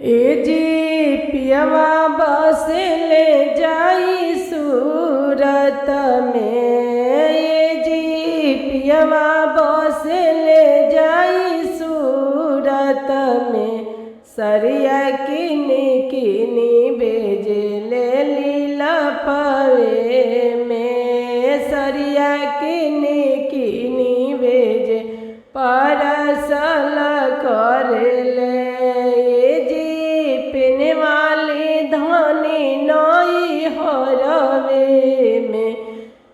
ए जी पियवा बस ले जाई सूरत में। ए जी पियवा बस ले जाई सूरत में। सरिया किनी किनी भेजे ले लीला पवे में। सरिया किनी किनी भेजे परसल कर ले। पिने वाली धनी नई हरवे में।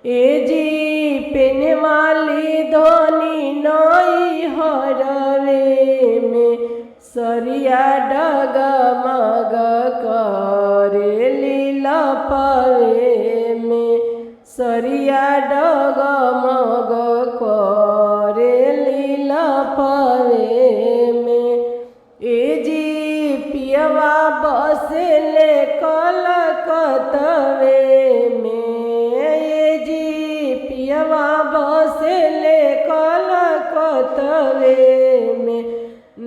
ए जी पिने वाली धनी नई हरवे में। सरिया डगमग करे लीला पवे में। सरिया डगमग करे लीला पवे में। ए जी पियवा बस ले कलकतवे में। ए जी पियवा बस ले कलकतवे में।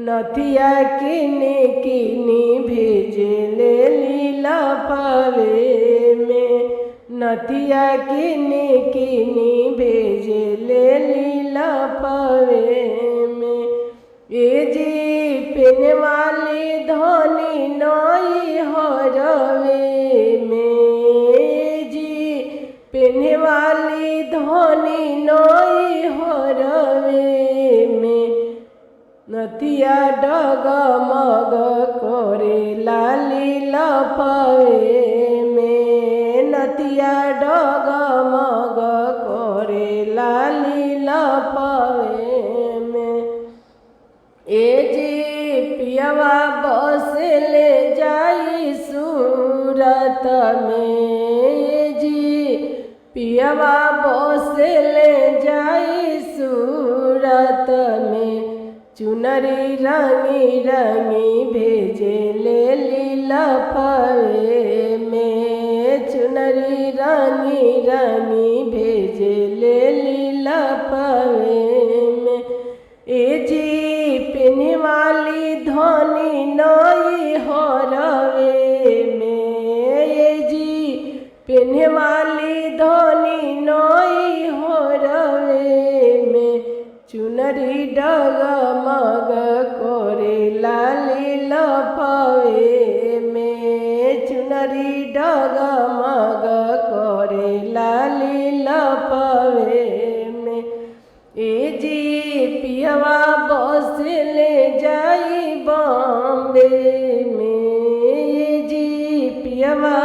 नथिया किनी किनी भेजे ले लीला पवे में। नथिया किनी किनी भेजे ले लीला पवे में। ए जी पिने वाली धनी नई हरवे में। ए जी पिने वाली धनी नई हरवे में। नथिया डगमग करे लीला पवे में। नथिया डगमग करे लीला पवे में। ए जी पियवा बस ले जाई सूरत में। ए जी पियवा बस ले जाई सूरत में। चुनरी रंगी रंगी भेजे ले लीला पवे में। चुनरी रंगी रंगी भेजे ले लीला पवे में। ए जी पिने वाली धनी नई हरवे में। ए जी पिने वाली धनी नई हरवे में। चुनरी डगमग करे लीला पवे में। चुनरी डगमग करे लीला पवे में। ए जी पियवा बस ले जाई बॉम्बे में। ए जी पियवा